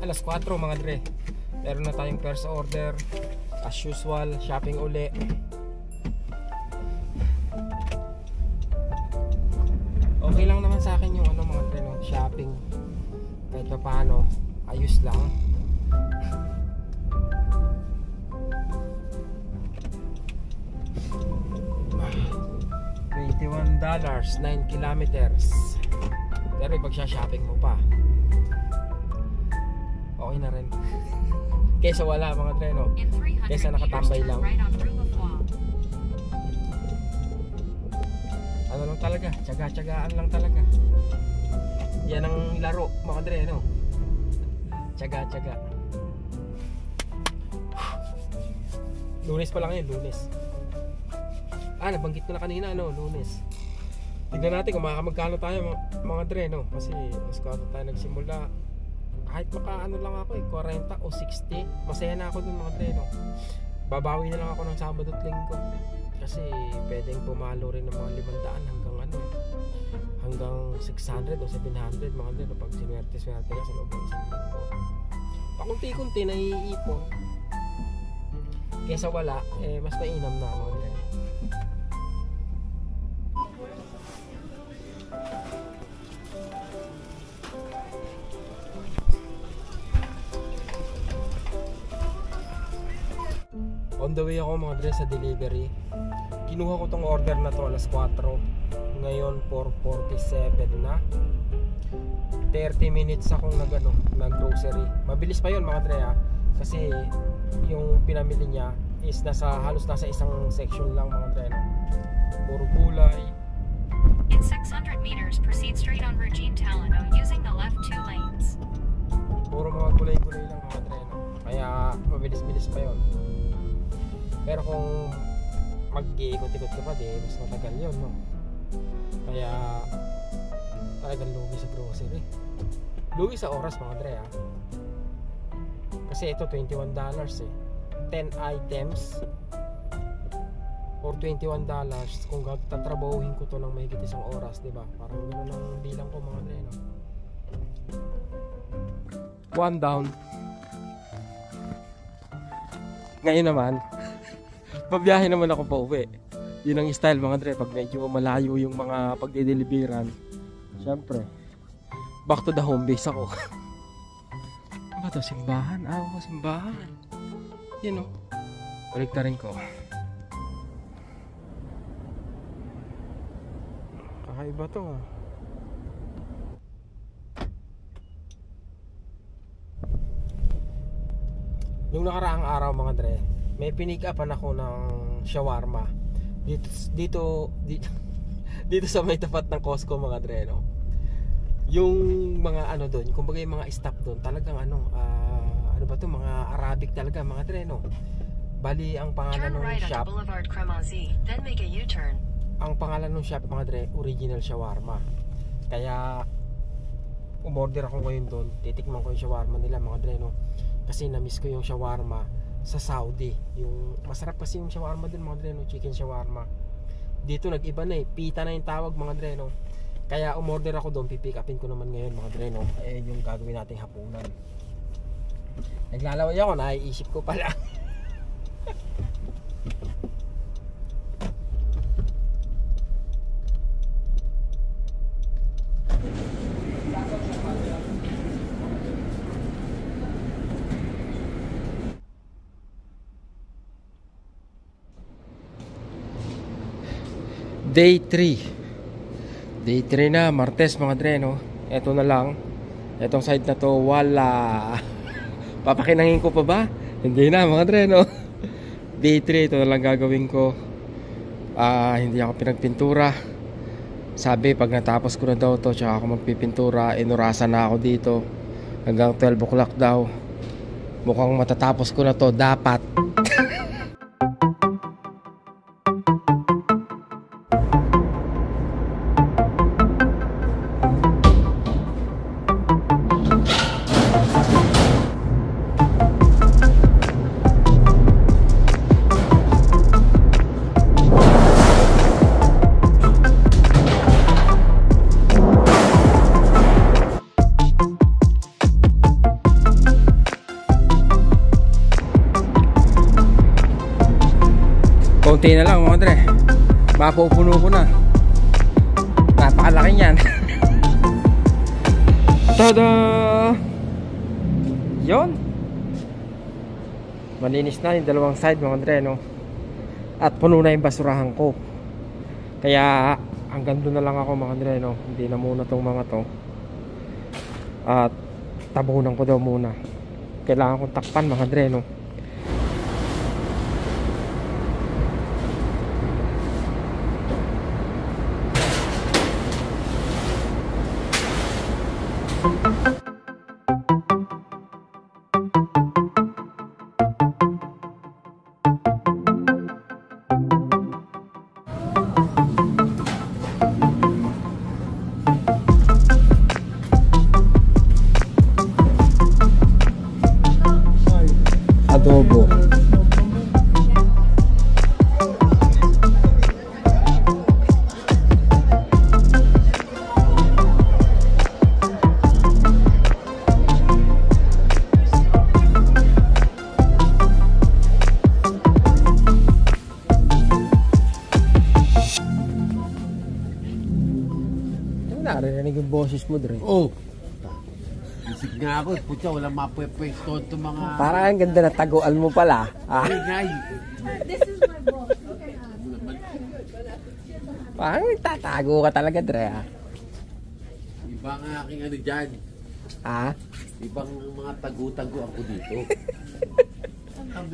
alas 4 mga dre. Meron na tayong first order. As usual, shopping uli. Okay lang naman sa akin yung ano mga dre, no? Shopping. Kahit pa paano, ayos lang. $21, 9 kilometers. Pero pag shopping mo pa, okay na rin. Kesa wala mga treno. Kesa nakatambay lang. Ano lang talaga, tsaga-tsagaan lang talaga. Yan ang laro mga treno. Tsaga-tsaga. Lunes pa lang yun, Lunes. Nabanggit ko na kanina, Lunes. Tignan natin kung makamagkano tayo mga treno. Kasi mas kano tayo nagsimula. Kahit makaano lang ako 40 o 60, masaya na ako dun mga treno. Babawi na lang ako ng Sabado at Linggo. Kasi pwedeng pumalo rin ng mga 500 hanggang 600 o 700 mga treno pag sinwerte-swerte ka sa loob ng isang linggo. Pakunti-kunti naiipon. Kesa wala, mas mainam na mga treno. On the way ako mga dre sa delivery. Kinuha ko tong order na to alas 4. Ngayon 4:47 na. 30 minutes akong nag-grocery. Mabilis pa yon mga dre kasi yung pinamili niya is halos nasa isang section lang mga dre. Puro gulay. In 600 meters, proceed straight on Regine Talano using the left 2 lanes. Puro mga gulay-gulay lang mga dre. Kaya mabilis-bilis pa yon. Pero kung mag-iikot-ikot ka pa, mas matagal yun, no? Kaya talagang lugi sa grocery. Lugi sa oras mga dre, Kasi ito $21 eh. 10 items or $21 kung tatrabahuhin ko to ng mahigit isang oras, diba? Parang gano'n ang bilang ko mga dre, no? One down. Ngayon naman pabiyahe naman ako pa uwi. Yun ang style mga dre pag medyo malayo yung mga pagdideliveran. Siyempre back to the home base ako. Ano ba ito? Simbahan? Simbahan. Yun o. Baliktarin ko. Kakaiba to Yung nakaraang araw mga dre, may pinick upan ako ng shawarma dito sa may tapat ng Costco mga dre, no? Yung mga doon, kumbaga yung mga staff doon talagang ano ba to, mga Arabic talaga mga dre, no? Bali ang pangalan ng shop then make a U-turn. Ang pangalan ng shop mga dre, Original Shawarma. Kaya umorder ako ngayon doon, titikman ko yung shawarma nila mga dre, no? Kasi na-miss ko yung shawarma sa Saudi. Yung masarap kasi yung shawarma din mga dre, no? Chicken shawarma. Dito nag-iba na pita na yung tawag mga dre, no? Kaya umorder ako doon, pipick upin ko naman ngayon mga dre, no? Yung gagawin nating hapunan. Naglalaway ako, naiisip ko pala. Day 3 na, Martes mga dre, no? Eto na lang. Etong side na to, wala. Papakinangin ko pa ba? Hindi na mga dre, no? Day 3, ito na lang gagawin ko. Hindi ako pinagpintura. Sabi, pag natapos ko na daw to, tsaka ako magpipintura. Inurasan na ako dito. Hanggang 12 o'clock daw. Mukhang matatapos ko na to, dapat. konti na lang mga dre, mapupuno ko na. Napakalaki niyan. Tada! Yon. Malinis na yung dalawang side mga dre, no? At puno na yung basurahan ko. Kaya hanggang doon na lang ako mga dre, no? Hindi na muna tong mga to. At tabunan ko daw muna. Kailangan kong takpan mga dre, no? Adobo. Narinig yung boses mo, Dre. Oh! Isip nga ako, putya, walang mapwepwesto ito mga... Parang ang ganda na taguan mo pala. Ah. Ingay. This is my boss. Parang nagtatago ka talaga, Dre. Ah. Ibang aking ano dyan. Ah? Ibang mga tagu-tagu ako dito.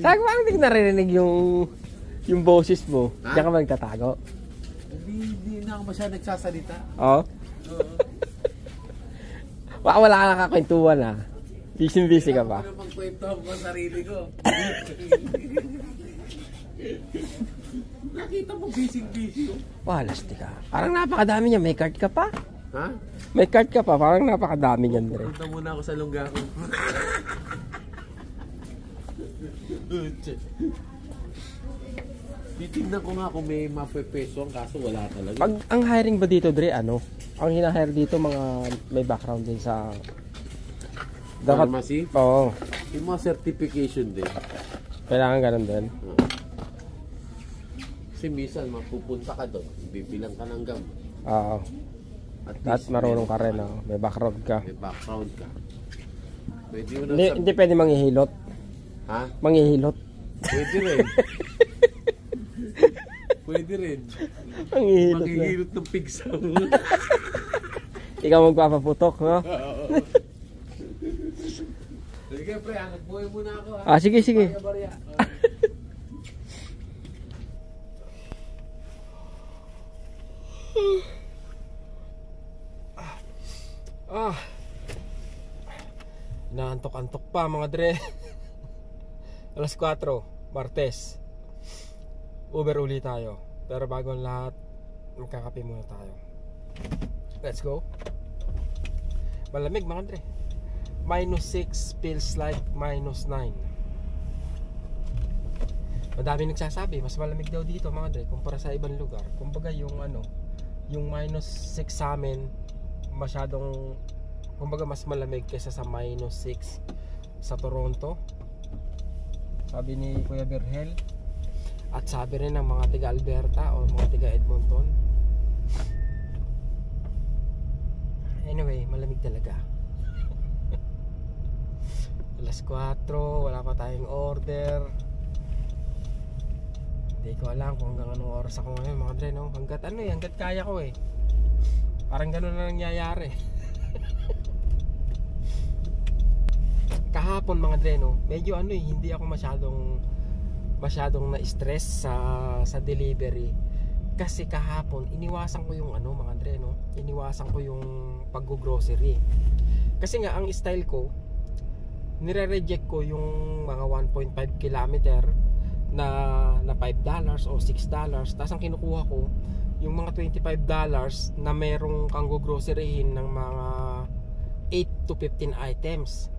Saan ko parang hindi ko naririnig yung boses mo? Ha? Diyan ka ba nagtatago? Hindi na ako masyadong nagsasalita. Oo? Baka wala ka nakakwentuhan ah. Busy ka pa. Ano magkwento ako sa sarili ko? Nakita mo busy-busy ko. Wah, lasti ka. Parang napakadami niya. May card ka pa? Ha? May card ka pa. Parang napakadami niyan, Dre. Punta muna ako sa lungga ko. Titignan ko nga kung may mapwepeso ang kaso wala talaga. Pag ang hiring ba dito, Dre, ano? Ang hina-hire dito mga may background din sa Pharmacy? Oo. Yung mga certification din. Kailangan ganun din. Kasi minsan mapupunta ka doon, bibilang ka ng gamot. Oo. At marunong ka rin, oh. May background ka. May background ka. Pwede mo na Hindi pwede manghihilot. Ha? Manghihilot. Pwede rin. Pwede rin. Manghihilot na. Maghihilot ng pigsa mo. Ikaw magpapaputok, no? Sige pre, hanap buhay muna ako ha. Ah, sige. Barya. Naantok-antok pa mga Dre. Alas 4, Martes. Uber uli tayo. Pero bago ang lahat, magkakape muna tayo. Let's go. Malamig mga Dre. -6 feels like -9. Madami nagsasabi mas malamig daw dito mga Dre kumpara sa ibang lugar. Kumbaga yung yung -6 sa amin masyadong, kumbaga mas malamig kaysa sa -6 sa Toronto. Sabi ni Kuya Berhel. At sabi rin ng mga tiga Alberta o mga tiga Edmonton. Anyway, malamig talaga. Alas 4, wala pa tayong order. Hindi ko alam kung hanggang anong oras ako ngayon mga Dre, no? Hanggat kaya ko eh. Parang ganun na nangyayari. Kahapon mga Dre, no? Medyo hindi ako masyadong na-stress sa delivery. Kasi kahapon iniwasan ko yung mga Dre, no? Iniwasan ko yung pag-grocery. Kasi nga ang style ko, nire-reject ko yung mga 1.5 kilometer na $5 o $6. Tapos ang kinukuha ko yung mga $25 na merong kang groceryhin ng mga 8 to 15 items.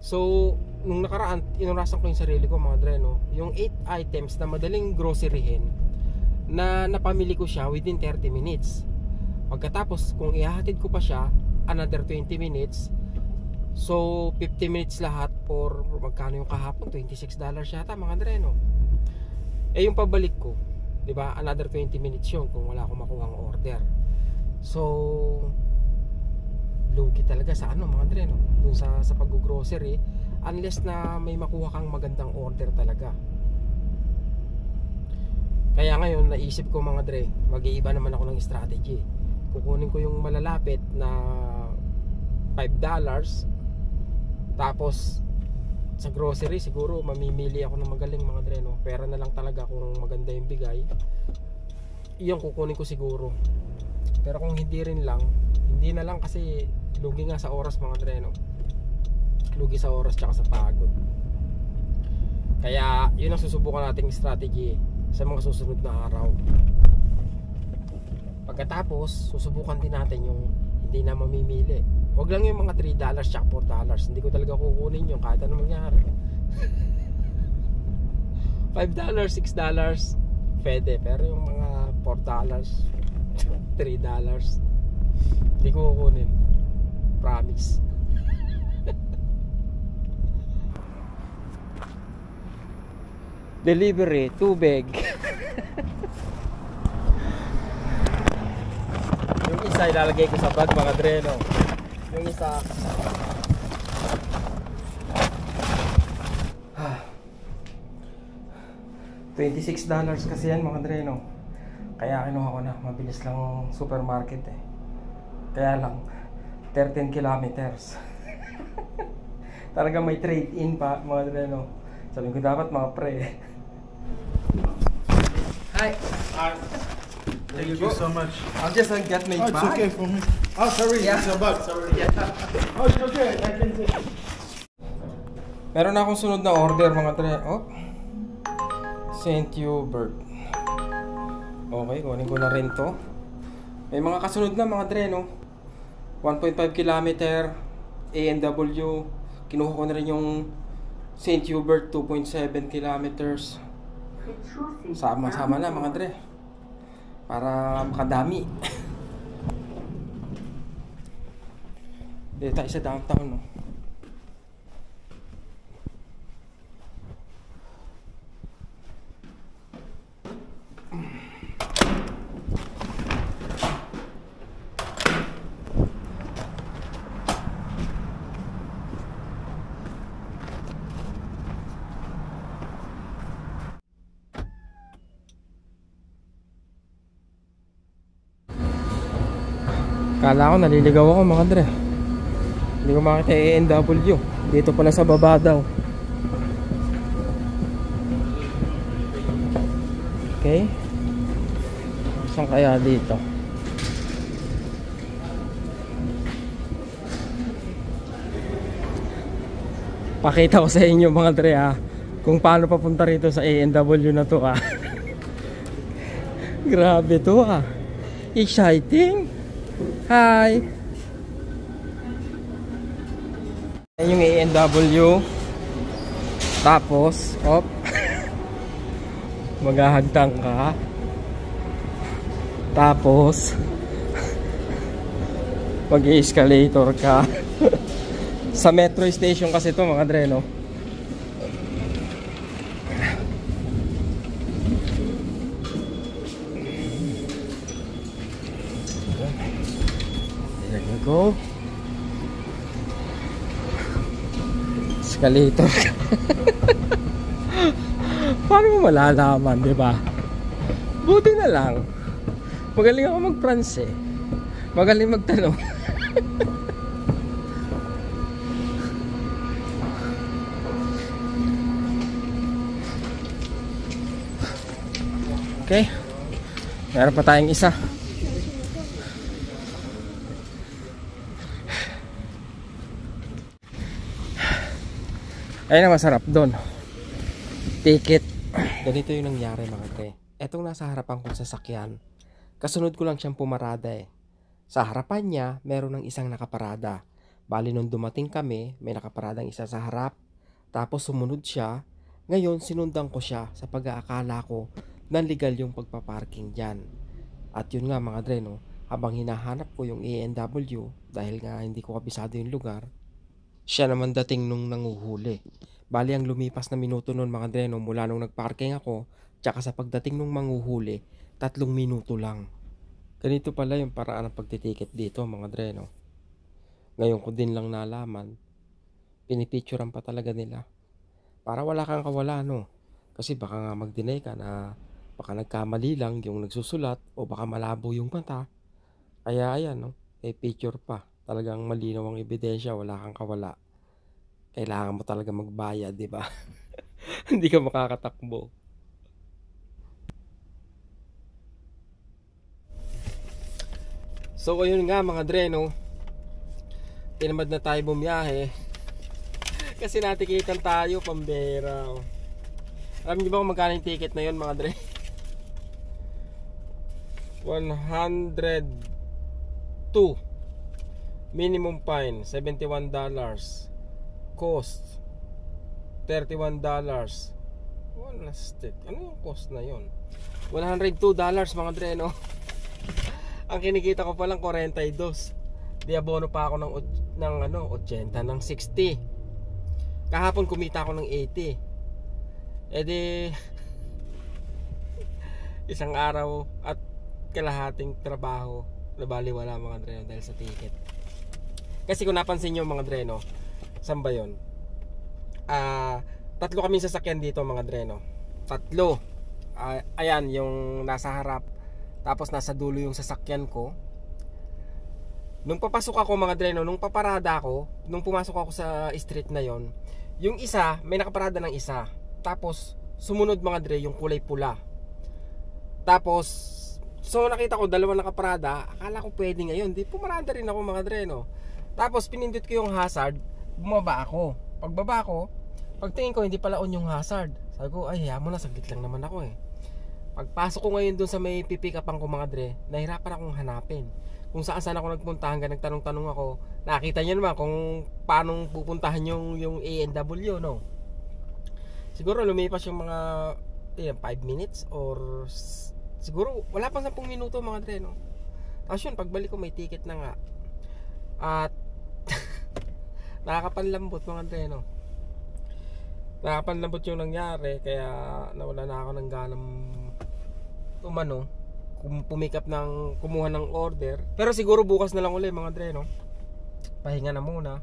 So nung nakaraan, inurasan ko yung sarili ko mga Dre, no? Yung 8 items na madaling groceryhin na napamili ko siya within 30 minutes. Pagkatapos kung ihahatid ko pa siya another 20 minutes, so 50 minutes lahat, or magkano yung kahapon, $26 yata mga Dre, no? Eh yung pabalik ko 'di ba? Another 20 minutes yun kung wala akong makuhang order. So lugi talaga sa ano mga dre, no? Dun sa pag-grocery, unless na may makuha kang magandang order talaga. Kaya ngayon naisip ko mga dre, mag-iiba naman ako ng strategy. Kukunin ko yung malalapit na $5, tapos sa grocery siguro mamimili ako ng magaling mga dre, no? Pera na lang talaga kung maganda yung bigay, iyon kukunin ko siguro. Pero kung hindi rin lang, hindi na lang, kasi lugi nga sa oras mga dre, no? Lugi sa oras tsaka sa pagod. Kaya yun ang susubukan nating strategy sa mga susunod na araw. Pagkatapos susubukan din natin yung hindi na mamimili. Huwag lang yung mga $3 tsaka $4. Hindi ko talaga kukunin yung kahit ano mangyari. $5, $6 pwede, pero yung mga $4, $3 hindi ko kukunin, promise. Delivery, tubig. Yung isa ilalagay ko sa bag mga dre, no? Yung isa $26 kasi yan mga dre, no? Kaya kinuha ko na, mabilis lang supermarket eh. Kaya lang 13 kilometers. Talaga may trade-in pa mga dre, no? Sabi ko dapat mga pre. Hi. Thank you so much. I'll just get my Oh, it's bag. okay for me. Oh, sorry, Yeah. it's a bag. Sorry. Yeah. Oh, it's okay. I can take it. Meron na akong sunod na order mga tre. Oh. St. Hubert. Okay, kunin ko na rin to. May mga kasunod na mga tre, no? 1.5 kilometer A&W. Kinuha ko na rin yung St. Hubert 2.7 kilometers. Sama-sama na mga dre, para makadami. Dito tayo sa downtown, no? Kala ko naliligaw ako mga dre. Hindi ko makita A&W. Dito pala sa baba daw. Okay. Saan kaya dito? Pakita ko sa inyo mga dre, ha, kung paano papunta rito sa A&W na to, ha. Grabe to, ha. Exciting. Hi! Ayan yung A&W. Tapos, op. Maghahagtang ka. Tapos, mag-escalator ka. Sa metro station kasi to mga dre, no? There you go. Escalator. Paano mo malalaman, di ba? Buti na lang. Magaling ako mag-France eh. Magaling magtanong. Okay. Meron pa tayong isa. Ayun ang masarap doon. Ticket. Ganito yung nangyari mga tre. Etong nasa harapan kong sasakyan, kasunod ko lang siyang pumarada eh. Sa harapan niya, meron ng isang nakaparada. Bali nung dumating kami, may nakaparadang isa sa harap. Tapos sumunod siya. Ngayon sinundan ko siya sa pag-aakala ko na legal yung pagpaparking dyan. At yun nga mga dre, no, habang hinahanap ko yung A&W dahil nga hindi ko kabisado yung lugar, siya naman dating nung nanguhuli. Bali ang lumipas na minuto nun mga dre, no, mula nung nagparking ako, tsaka sa pagdating nung manghuhuli, 3 minuto lang. Ganito pala yung paraan ng pagtitiket dito mga dre, no. Ngayon ko din lang nalaman, pinipicturean pa talaga nila. Para wala kang kawala, no. Kasi baka nga mag-deny ka na baka nagkamali lang yung nagsusulat o baka malabo yung mata. Kaya ayan, no, picture pa. Talagang malinaw ang ebidensya, wala kang kawala. Kailangan mo talaga magbayad, di ba? Hindi ka makakatakbo. So ayun nga mga dre, no, tinamad na tayo bumiyahe kasi natikitan tayo pambera. Alam niyo ba kung magkano yung ticket na yun mga dre? $102 minimum fine, $71, cost $31. Wala stick. Ano yung cost na yun? $102 mga dre, no? Ang kinikita ko pa lang 42. Di abono pa ako ng 80, ng 60. Kahapon kumita ako ng 80. E di isang araw at kalahating trabaho na baliwala mga dre dahil sa ticket. Kasi kung napansin nyo mga dre, no, saan ba yun? 3 kami sasakyan dito mga dre, no. 3. Ayan yung nasa harap. Tapos nasa dulo yung sasakyan ko. Nung papasok ako mga dre, no, nung paparada ako, nung pumasok ako sa street na yon, yung isa, may nakaparada ng isa. Tapos sumunod mga dre yung kulay pula. Tapos so nakita ko dalawa nakaparada, akala ko pwede ngayon, di pumarada rin ako mga dre, no. Tapos pinindot ko yung hazard, bumaba ako. Pagbaba ko, pagtingin ko hindi pala on yung hazard. Sabi ko, ay hayaan mo na, saglit lang naman ako eh. Pagpasok ko ngayon doon sa may pipikapan ko mga dre, nahirapan akong hanapin kung saan ako nagpunta. Hanggang nagtanong-tanong ako. Nakita niyo naman kung paano pupuntahan yung A&W, no. Siguro lumipas yung mga 5 minutes or siguro wala pang 10 minuto mga dre, no. Tapos yun, pagbalik ko may ticket na nga. At nakakapanlambot mga dre, no. Nakakapanlambot yung nangyari, kaya nawala na ako ng ganang pumikap ng kumuha ng order. Pero siguro bukas na lang ulit mga dre, no. Pahinga na muna.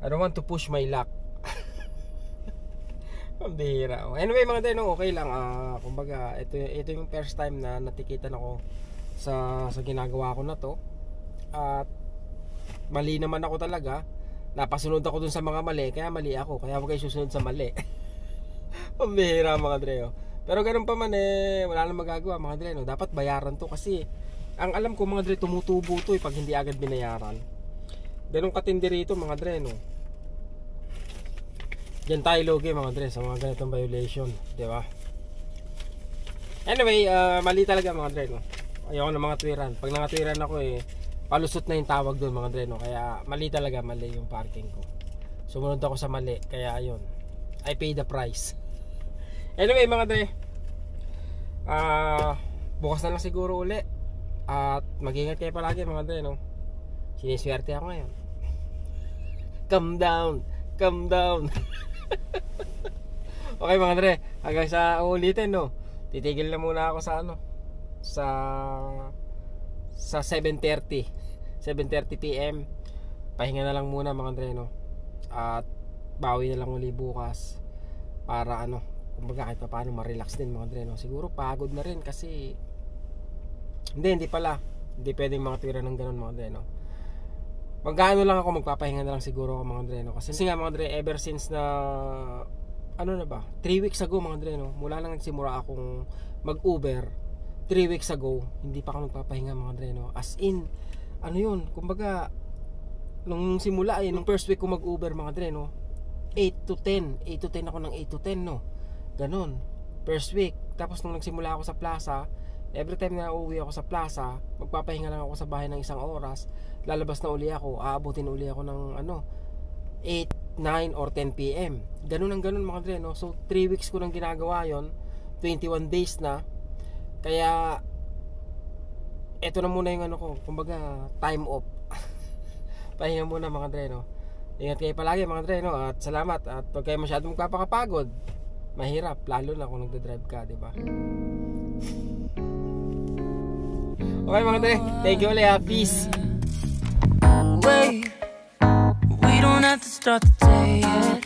I don't want to push my luck. Pambihira. Anyway mga dre, no, okay lang. Kumbaga ito yung first time na natikitan ako sa ginagawa ko na to. At mali naman ako talaga. Napasunod ako dun sa mga mali, kaya mali ako. Kaya huwag kayo susunod sa mali. Pambihira mga dre, oh. Pero ganun pa man wala nang magagawa mga dre, no. Dapat bayaran to kasi ang alam ko mga dre, tumutubo to pag hindi agad binayaran. Ganun katindi rito mga dre, no. Diyan tayo logi mga dre sa mga ganitong violation, di ba? Anyway, mali talaga mga dre, no. Ayoko ng mga tuwiran. Pag nangatwiran ako palusot na yung tawag doon mga dre, no. Kaya mali talaga, mali yung parking ko. Sumunod ako sa mali, kaya ayun, I pay the price. Anyway mga dre, bukas na lang siguro uli. At mag-ingat kayo palagi mga dre, no. Siniswerte ako ngayon. Calm down, calm down. Okay mga dre, hanggang sa ulitin, no. Titigil na muna ako sa sa 7:30 PM. Pahinga na lang muna mga dre, no. At bawi na lang uli bukas para kumbaga kahit pa paano ma-relax din mga dre, no. Siguro pagod na rin kasi hindi pwedeng mga tira ng ganun mga dre, no. Mag-ano lang ako, magpapahinga na lang siguro ako mga dre, no. Kasi nga mga dre, ever since na 3 weeks ago mga dre, no, mula lang nagsimula akong mag-Uber 3 weeks ago, hindi pa ako nagpapahinga mga dre, no. As in, kumbaga nung simula nung first week ko mag-Uber mga dre, no, 8 to 10 ako ng 8 to 10, no. Ganon, first week. Tapos nung nagsimula ako sa plaza, every time na uuwi ako sa plaza, magpapahinga lang ako sa bahay ng 1 oras, lalabas na uli ako, aabutin uli ako ng 8, 9 or 10 PM. Ganun ang ganun mga dre, no. So 3 weeks ko nang ginagawa yon, 21 days na. Kaya eto na muna yung ko, kumbaga time off. Pahinga muna mga dre, no. Ingat kayo palagi mga Dre, no? At salamat. At huwag kayo masyadong magpapakapagod. Mahirap, lalo na kung nagdadrive ka, di ba? Okay mga Dre, thank you ulit ha. Peace. Wait, we don't have to start the day yet.